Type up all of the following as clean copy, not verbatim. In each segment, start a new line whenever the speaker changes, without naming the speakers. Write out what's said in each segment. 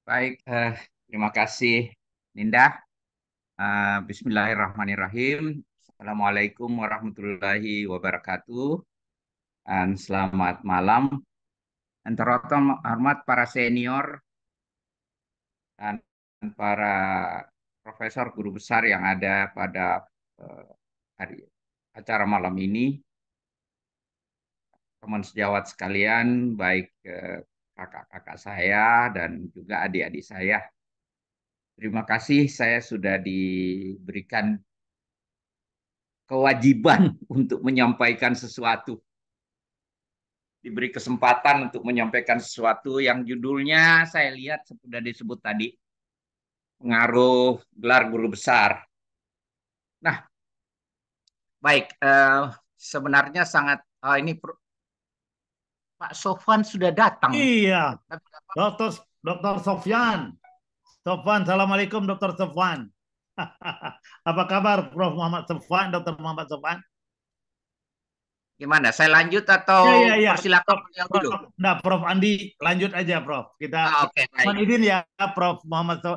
Baik, terima kasih Ninda. Bismillahirrahmanirrahim. Assalamualaikum warahmatullahi wabarakatuh. Dan selamat malam. Yang terhormat para senior dan para profesor guru besar yang ada pada eh, hari acara malam ini. Teman sejawat sekalian, baik kakak-kakak saya dan juga adik-adik saya. Terima kasih saya sudah diberikan kewajiban untuk menyampaikan sesuatu. Diberi kesempatan untuk menyampaikan sesuatu yang judulnya saya lihat sudah disebut tadi, pengaruh gelar guru besar. Nah, baik, sebenarnya sangat ini Pak Sofwan sudah datang.
Iya, Dokter Dokter Sofyan. Sofwan, Assalamualaikum Dokter Sofwan. Apa kabar Prof. Muhammad Sofwan, Dokter Muhammad Sofwan?
Gimana? Saya lanjut
Ya,
atau
ya, ya.
persilakan
Prof,
yang
Prof,
dulu?
nah, Prof Andi, lanjut aja Prof.
Oke,
Mohon
baik.
izin ya Prof.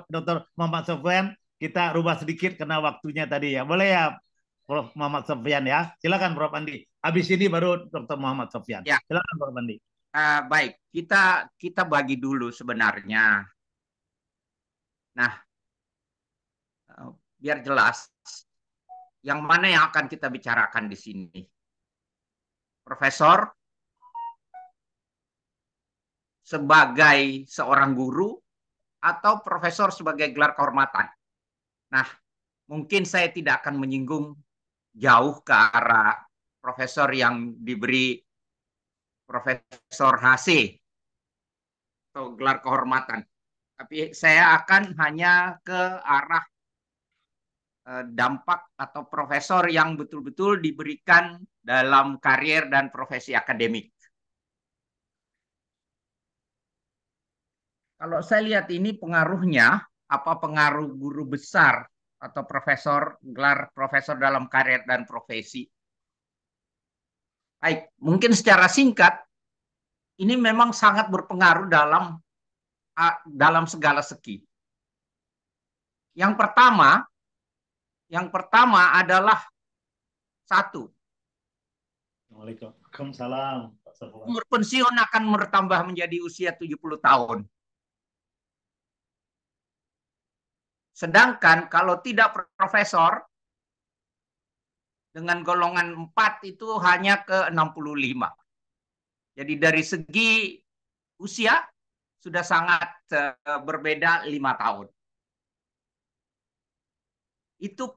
Dokter Muhammad Sofwan, kita rubah sedikit karena waktunya tadi ya. Boleh ya Prof. Muhammad Sofyan ya. Silakan Prof Andi. Habis ini baru Dokter Muhammad Sofyan.
Ya,
Silakan Prof Andi.
baik. Kita bagi dulu sebenarnya. Nah, biar jelas, yang mana yang akan kita bicarakan di sini? Profesor sebagai seorang guru atau profesor sebagai gelar kehormatan. Nah, mungkin saya tidak akan menyinggung jauh ke arah profesor yang diberi Profesor HC atau gelar kehormatan. Tapi saya akan hanya ke arah dampak atau profesor yang betul-betul diberikan dalam karier dan profesi akademik. Kalau saya lihat ini pengaruhnya, apa pengaruh guru besar atau profesor, gelar profesor dalam karier dan profesi. Baik, mungkin secara singkat, ini memang sangat berpengaruh dalam segala segi. Yang pertama, adalah satu,
Waalaikumsalam Pak Sofwan.
umur pensiun akan bertambah menjadi usia 70 tahun. Sedangkan kalau tidak profesor, dengan golongan 4 itu hanya ke 65. Jadi dari segi usia sudah sangat berbeda 5 tahun. Itu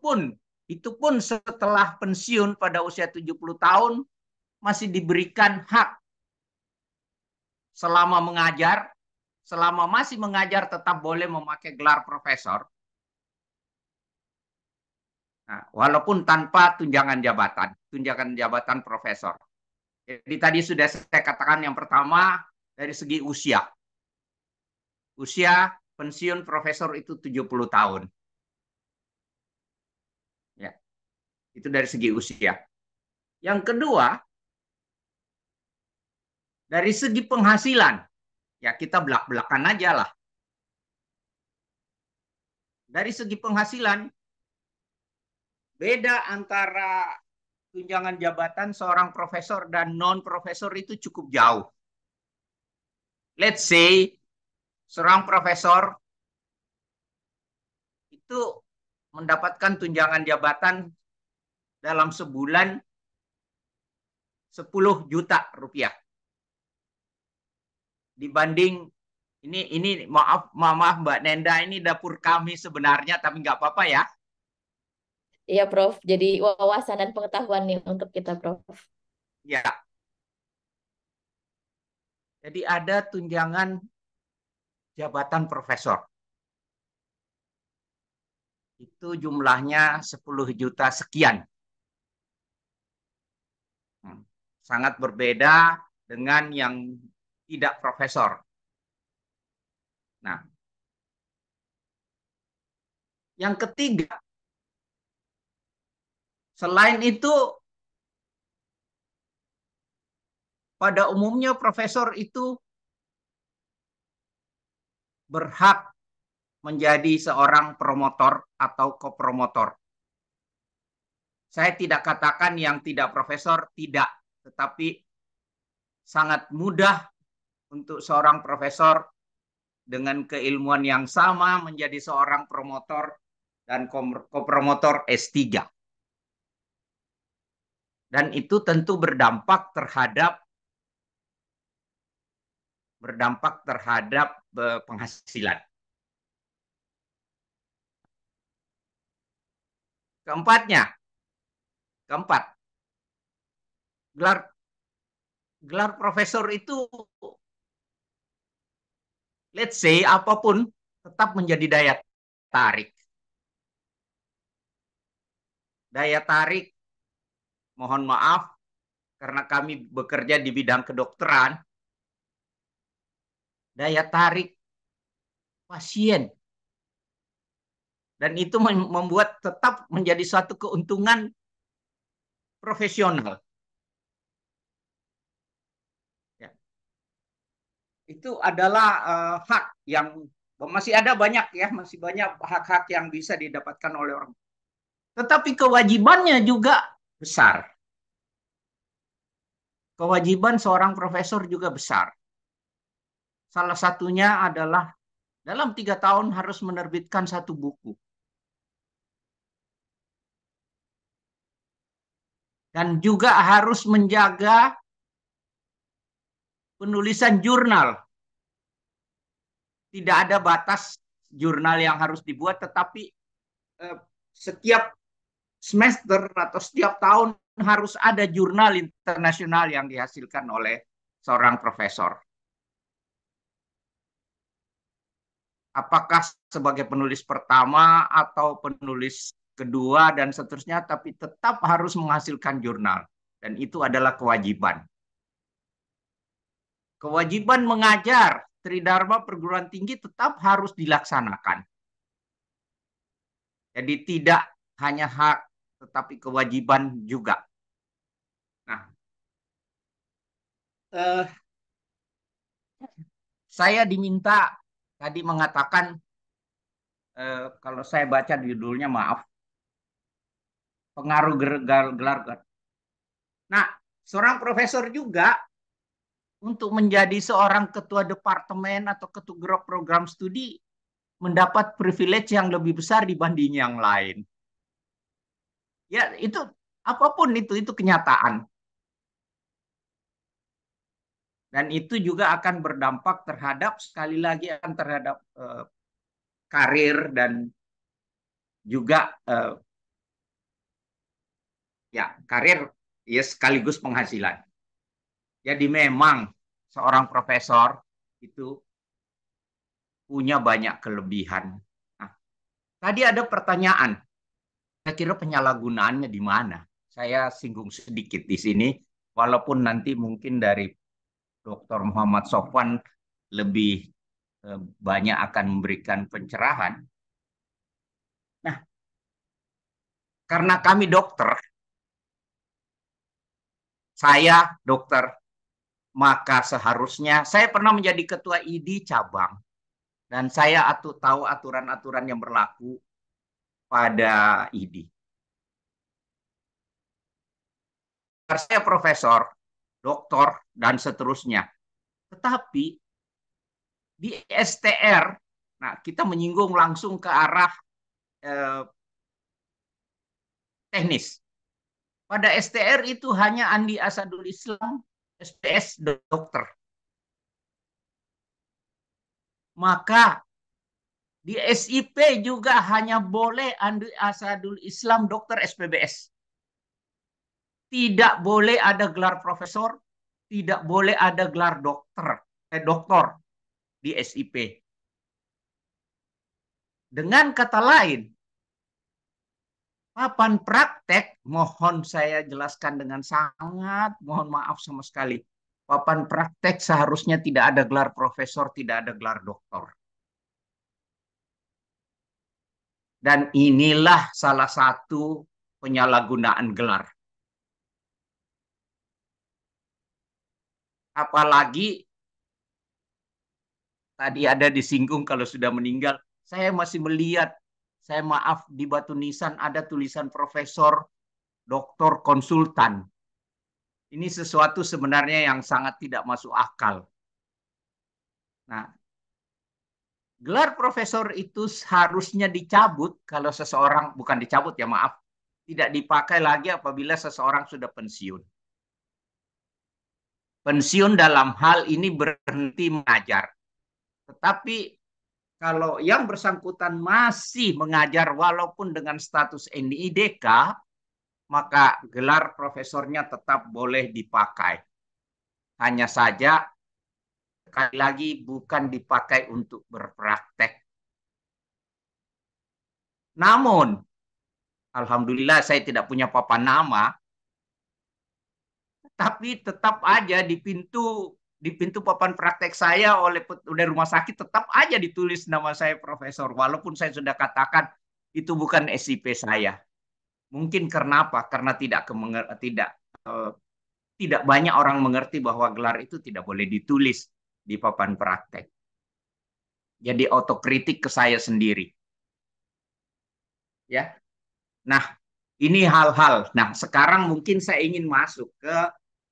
pun setelah pensiun pada usia 70 tahun masih diberikan hak selama mengajar, selama masih mengajar tetap boleh memakai gelar profesor. Nah, walaupun tanpa tunjangan jabatan profesor. Jadi tadi sudah saya katakan yang pertama dari segi usia. Usia pensiun profesor itu 70 tahun. Ya, itu dari segi usia. Yang kedua, dari segi penghasilan. Ya, kita belak-belakan aja lah. Dari segi penghasilan, beda antara tunjangan jabatan seorang profesor dan non-profesor itu cukup jauh. Let's say, seorang profesor itu mendapatkan tunjangan jabatan dalam sebulan 10 juta rupiah. Dibanding, ini maaf Mbak Nenda, ini dapur kami sebenarnya, tapi nggak apa-apa ya.
Iya, Prof. Jadi wawasan dan pengetahuan nih untuk kita, Prof.
Ya, jadi ada tunjangan jabatan profesor. Itu jumlahnya 10 juta sekian. Sangat berbeda dengan yang tidak profesor. Nah, yang ketiga, selain itu, pada umumnya profesor itu berhak menjadi seorang promotor atau kopromotor. Saya tidak katakan yang tidak profesor tidak, tetapi sangat mudah untuk seorang profesor dengan keilmuan yang sama menjadi seorang promotor dan kopromotor S3. Dan itu tentu berdampak terhadap penghasilan. Keempat, gelar profesor itu, let's say apapun, tetap menjadi daya tarik. Daya tarik, mohon maaf, karena kami bekerja di bidang kedokteran, daya tarik pasien. Dan itu membuat tetap menjadi suatu keuntungan profesional. Ya. Itu adalah hak yang masih ada banyak ya, masih banyak hak-hak yang bisa didapatkan oleh orang. Tetapi kewajibannya juga besar. Kewajiban seorang profesor juga besar. Salah satunya adalah dalam 3 tahun harus menerbitkan 1 buku. Dan juga harus menjaga penulisan jurnal. Tidak ada batas jurnal yang harus dibuat, tetapi setiap semester atau setiap tahun harus ada jurnal internasional yang dihasilkan oleh seorang profesor. Apakah sebagai penulis pertama atau penulis kedua dan seterusnya, tapi tetap harus menghasilkan jurnal. Dan itu adalah kewajiban. Kewajiban mengajar Tridharma perguruan tinggi tetap harus dilaksanakan. Jadi tidak hanya hak, tetapi kewajiban juga. Nah, saya diminta tadi mengatakan, kalau saya baca judulnya, maaf, pengaruh gelar. Nah, seorang profesor juga untuk menjadi seorang ketua departemen atau ketua program studi mendapat privilege yang lebih besar dibanding yang lain. Ya, itu apapun itu kenyataan. Dan itu juga akan berdampak terhadap, sekali lagi, terhadap karir dan juga ya karir ya sekaligus penghasilan. Jadi memang seorang profesor itu punya banyak kelebihan. Nah, tadi ada pertanyaan, saya kira penyalahgunaannya di mana? Saya singgung sedikit di sini, walaupun nanti mungkin dari Dr. Muhammad Sofwan lebih banyak akan memberikan pencerahan. Nah, karena kami dokter, saya dokter, maka seharusnya saya pernah menjadi ketua ID cabang dan saya tahu aturan-aturan yang berlaku pada ID. Saya profesor, doktor, dan seterusnya. Tetapi di STR, nah kita menyinggung langsung ke arah teknis. Pada STR itu hanya Andi Asadul Islam, SPS dokter. Maka di SIP juga hanya boleh Andi Asadul Islam dokter SPBS. Tidak boleh ada gelar profesor, tidak boleh ada gelar doktor di SIP. Dengan kata lain, papan praktek, mohon saya jelaskan dengan sangat mohon maaf sama sekali. Papan praktek seharusnya tidak ada gelar profesor, tidak ada gelar doktor. Dan inilah salah satu penyalahgunaan gelar. Apalagi tadi ada disinggung kalau sudah meninggal. Saya masih melihat, saya maaf, di batu nisan ada tulisan profesor, doktor, konsultan. Ini sesuatu sebenarnya yang sangat tidak masuk akal. Nah, gelar profesor itu seharusnya dicabut kalau seseorang, bukan dicabut ya maaf, tidak dipakai lagi apabila seseorang sudah pensiun. Pensiun dalam hal ini berhenti mengajar. Tetapi kalau yang bersangkutan masih mengajar walaupun dengan status NIDK, maka gelar profesornya tetap boleh dipakai. Hanya saja, sekali lagi, bukan dipakai untuk berpraktek. Namun, alhamdulillah saya tidak punya papan nama, tapi tetap aja di pintu papan praktek saya oleh rumah sakit tetap aja ditulis nama saya profesor, walaupun saya sudah katakan itu bukan SIP saya. Mungkin karena apa? Karena tidak banyak orang mengerti bahwa gelar itu tidak boleh ditulis di papan praktek. Jadi otokritik ke saya sendiri. Ya. Nah, ini hal-hal. Nah, sekarang mungkin saya ingin masuk ke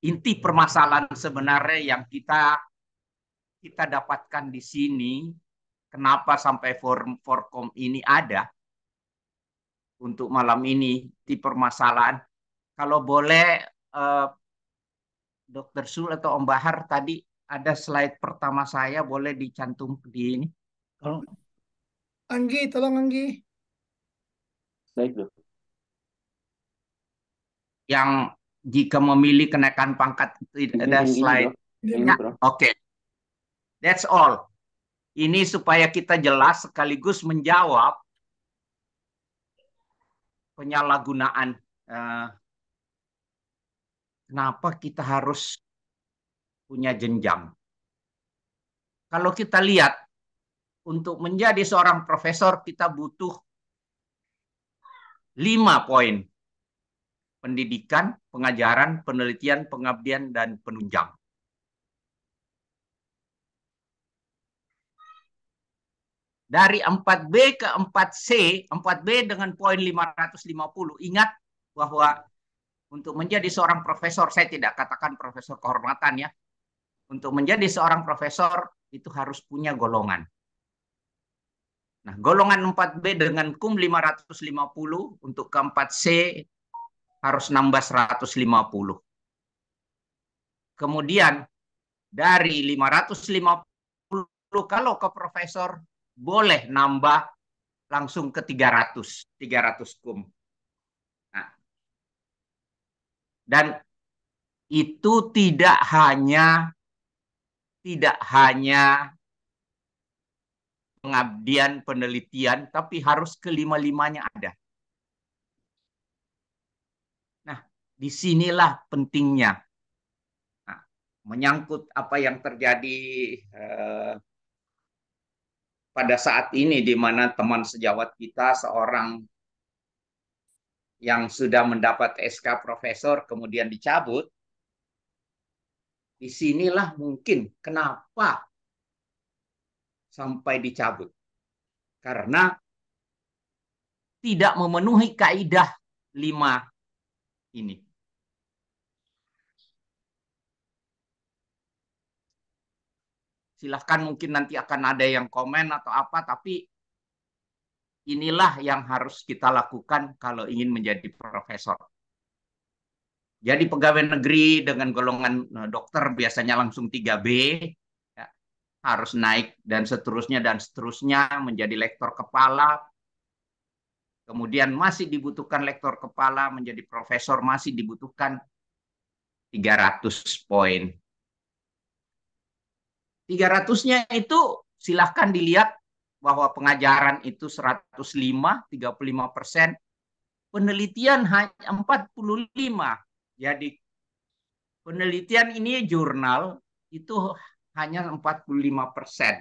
inti permasalahan sebenarnya yang kita dapatkan di sini. Kenapa sampai Forkom ini ada untuk malam ini di permasalahan. Kalau boleh, Dr. Sul atau Om Bahar, tadi ada slide pertama saya, boleh dicantum di ini.
Anggi, tolong Anggi.
Baik, Bro.
Yang jika memilih kenaikan pangkat itu ada slide.
Ini, Bro.
Oke. That's all. Ini supaya kita jelas sekaligus menjawab penyalahgunaan. Kenapa kita harus punya jenjang? Kalau kita lihat, untuk menjadi seorang profesor kita butuh 5 poin. Pendidikan, pengajaran, penelitian, pengabdian, dan penunjang. Dari 4B ke 4C, 4B dengan poin 550. Ingat bahwa untuk menjadi seorang profesor, saya tidak katakan profesor kehormatan ya. Untuk menjadi seorang profesor itu harus punya golongan. Nah, golongan 4B dengan KUM 550, untuk ke 4C harus nambah 150. Kemudian dari 550 kalau ke profesor boleh nambah langsung ke 300 KUM. Nah, dan itu tidak hanya pengabdian, penelitian, tapi harus kelima-limanya ada. Nah, disinilah pentingnya. Nah, menyangkut apa yang terjadi pada saat ini, di mana teman sejawat kita seorang yang sudah mendapat SK profesor kemudian dicabut. Disinilah mungkin kenapa sampai dicabut. Karena tidak memenuhi kaidah 5 ini. Silahkan, mungkin nanti akan ada yang komen atau apa, tapi inilah yang harus kita lakukan kalau ingin menjadi profesor. Jadi pegawai negeri dengan golongan dokter biasanya langsung 3B, ya, harus naik dan seterusnya menjadi lektor kepala. Kemudian masih dibutuhkan lektor kepala, menjadi profesor masih dibutuhkan 300 poin. 300-nya itu silahkan dilihat bahwa pengajaran itu 105, 35%, penelitian hanya 45. Jadi penelitian ini jurnal itu hanya 45%.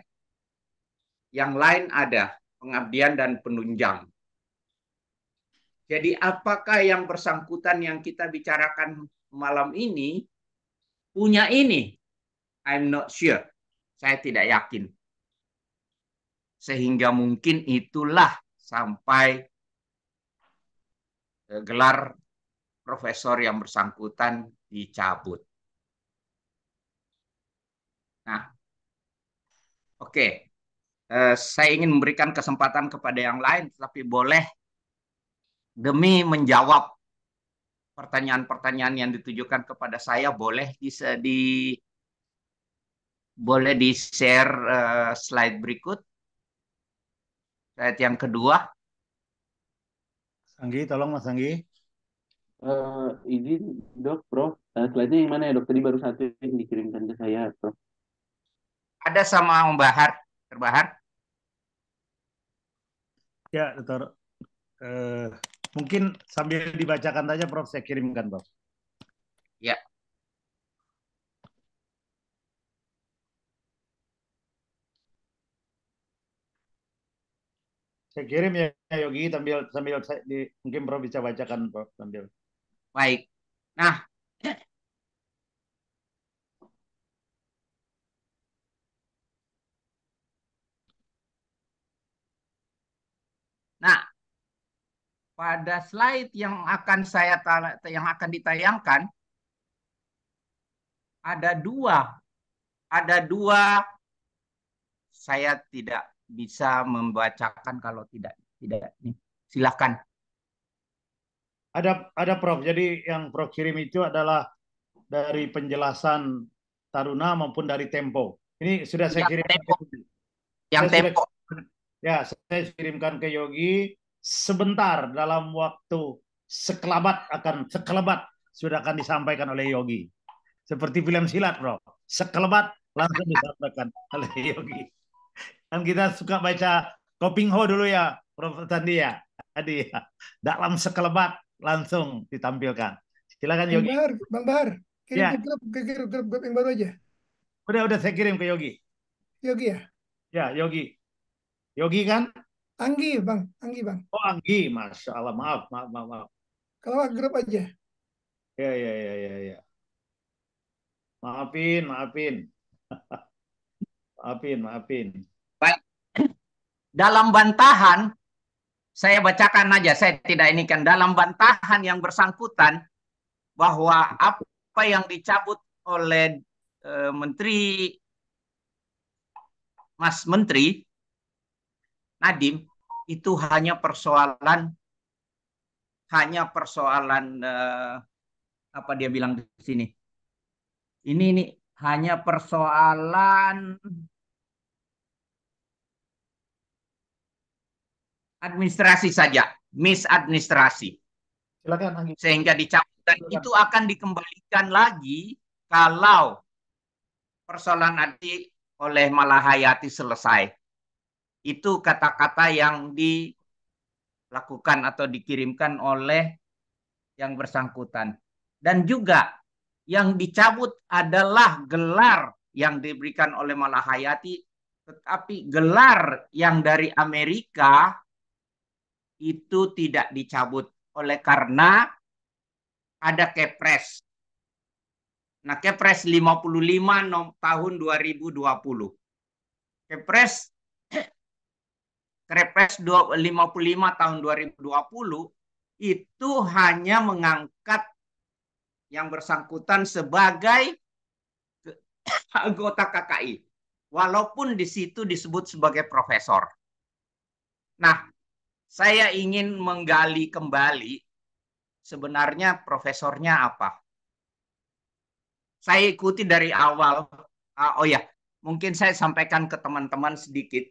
Yang lain ada pengabdian dan penunjang. Jadi apakah yang bersangkutan yang kita bicarakan malam ini punya ini? I'm not sure. Saya tidak yakin. sehingga mungkin itulah sampai gelar profesor yang bersangkutan dicabut. Nah, oke. Saya ingin memberikan kesempatan kepada yang lain, tapi boleh demi menjawab pertanyaan-pertanyaan yang ditujukan kepada saya, boleh boleh di-share slide berikut. Slide yang kedua.
Anggi, tolong Mas Anggi.
Izin dok, Prof. Slide-nya yang mana ya dok? Tadi baru satu yang dikirimkan ke saya, Prof.
Ada sama Om Bahar, Terbahar.
Ya, Dokter. Mungkin sambil dibacakan saja, Prof. Saya kirimkan, Prof.
Ya.
Saya kirim ya, Yogi, sambil mungkin Prof bisa bacakan, Prof, sambil.
Baik. Nah, pada slide yang akan ditayangkan ada dua. Saya tidak bisa membacakan kalau tidak. Silakan.
Ada Prof. Jadi yang Prof kirim itu adalah dari penjelasan Taruna maupun dari Tempo. Ini sudah saya kirimkan ke Yogi.
Yang Tempo.
Ya, saya kirimkan ke Yogi sebentar, dalam waktu sekelebat sudah akan disampaikan oleh Yogi. Seperti film silat, Bro. Sekelebat langsung disampaikan oleh Yogi. Kan kita suka baca Kopingho dulu ya, Prof Sandi ya. Tadi ya. Dalam sekelebat langsung ditampilkan. Silakan Yogi.
Bang Bahar, kirim
Ya.
ke grup yang baru aja.
Udah saya kirim ke Yogi.
Yogi ya?
Ya, Yogi. Yogi kan?
Anggi bang.
Oh, Anggi, Masya Allah. Maaf.
Kalau nggak grup aja.
Ya. Maafin. Maafin.
Baik. Dalam bantahan, saya bacakan aja, saya tidak ini kan. Dalam bantahan yang bersangkutan bahwa apa yang dicabut oleh Mas Menteri Nadiem itu hanya persoalan apa dia bilang di sini. Ini hanya persoalan administrasi saja, misadministrasi.
Silakan Anggi.
Sehingga dicabut, dan itu akan dikembalikan lagi kalau persoalan nanti oleh Malahayati selesai. Itu kata-kata yang dilakukan atau dikirimkan oleh yang bersangkutan. Dan juga yang dicabut adalah gelar yang diberikan oleh Malahayati, tetapi gelar yang dari Amerika itu tidak dicabut oleh karena ada Kepres. Nah, Kepres 55 tahun 2020. Kepres 55 tahun 2020 itu hanya mengangkat yang bersangkutan sebagai anggota KKI. Walaupun di situ disebut sebagai profesor. Nah, saya ingin menggali kembali sebenarnya profesornya apa. Saya ikuti dari awal. Oh ya, mungkin saya sampaikan ke teman-teman sedikit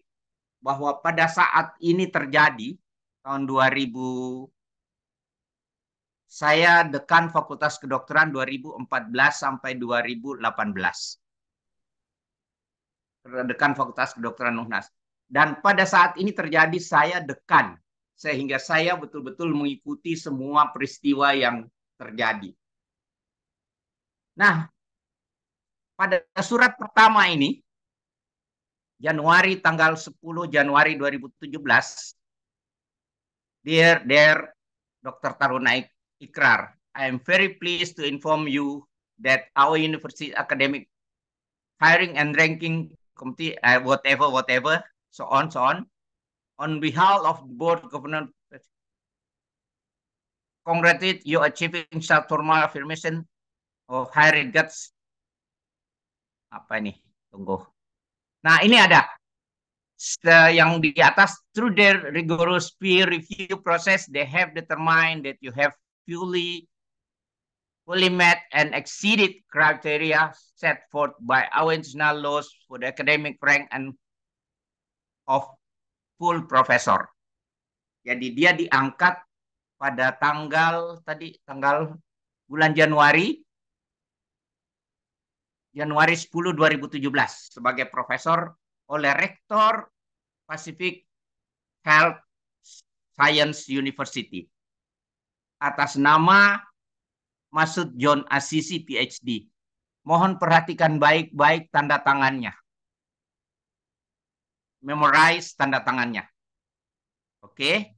bahwa pada saat ini terjadi tahun 2000, saya dekan Fakultas Kedokteran 2014 sampai 2018. Dekan Fakultas Kedokteran UNHAS. Dan pada saat ini terjadi saya dekan, sehingga saya betul-betul mengikuti semua peristiwa yang terjadi. Nah, pada surat pertama ini, tanggal 10 Januari 2017, Dear Dr. Taruna Ikrar, I am very pleased to inform you that our university academic hiring and ranking committee, whatever, so on, so on. On behalf of the board governor, congratulate you achieving such formal affirmation of high regards. Apa ini? Tunggu. Nah, ini ada yang di atas. Through their rigorous peer review process, they have determined that you have fully met and exceeded criteria set forth by our international laws for the academic rank and of full professor. Jadi dia diangkat pada tanggal bulan Januari 10 2017 sebagai profesor oleh Rektor Pacific Health Science University atas nama Masud John Asisi PhD. Mohon perhatikan baik-baik tanda tangannya. Memorize tanda tangannya. Oke?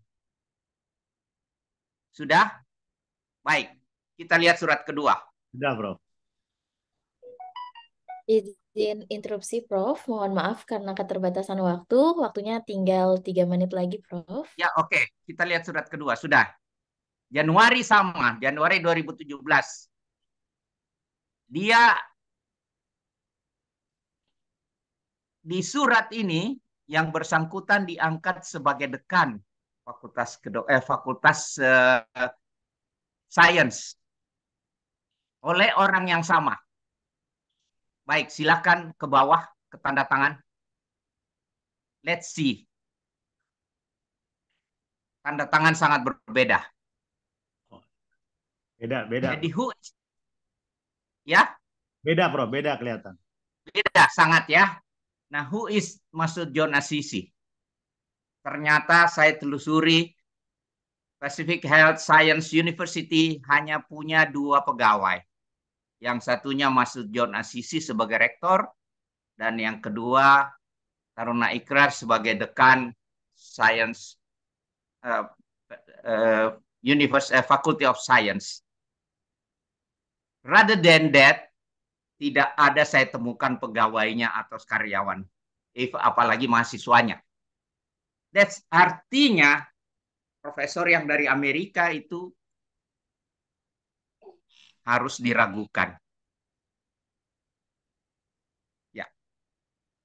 Sudah? Baik. Kita lihat surat kedua.
Sudah, Bro.
Izin interupsi, Prof. Mohon maaf karena keterbatasan waktu. Waktunya tinggal 3 menit lagi, Prof.
Ya, oke. Kita lihat surat kedua. Sudah. Januari sama. Januari 2017. Dia di surat ini yang bersangkutan diangkat sebagai dekan Fakultas Sains oleh orang yang sama. Baik, silakan ke bawah ke tanda tangan. Let's see. Tanda tangan sangat berbeda.
Beda.
Jadi ya?
Beda, Bro. Beda kelihatan.
Beda sangat ya. Nah, who is Masud John Asisi? Ternyata saya telusuri Pacific Health Science University hanya punya 2 pegawai. Yang satunya Masud John Asisi sebagai rektor, dan yang kedua Taruna Ikrar sebagai dekan Science Faculty of Science. Rather than that, tidak ada saya temukan pegawainya atau karyawan, apalagi mahasiswanya. That's artinya profesor yang dari Amerika itu harus diragukan. Ya.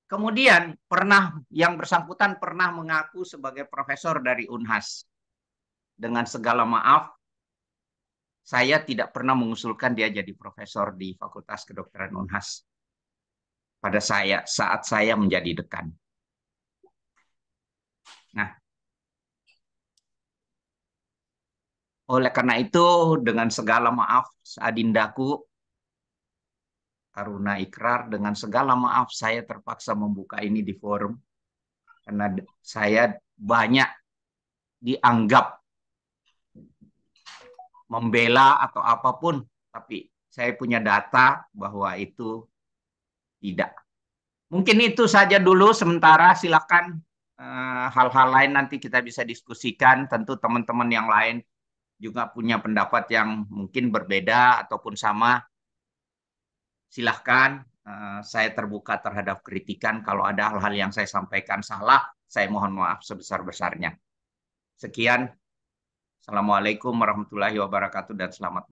Kemudian yang bersangkutan pernah mengaku sebagai profesor dari Unhas. Dengan segala maaf, saya tidak pernah mengusulkan dia jadi profesor di Fakultas Kedokteran Unhas pada saat saya menjadi dekan. Nah, oleh karena itu, dengan segala maaf, Adindaku, Taruna Ikrar, dengan segala maaf saya terpaksa membuka ini di forum karena saya banyak dianggap membela atau apapun, tapi saya punya data bahwa itu tidak. Mungkin itu saja dulu sementara, silakan hal-hal lain nanti kita bisa diskusikan. Tentu teman-teman yang lain juga punya pendapat yang mungkin berbeda ataupun sama. Silahkan, saya terbuka terhadap kritikan. Kalau ada hal-hal yang saya sampaikan salah, saya mohon maaf sebesar-besarnya. Sekian. Assalamualaikum warahmatullahi wabarakatuh dan selamat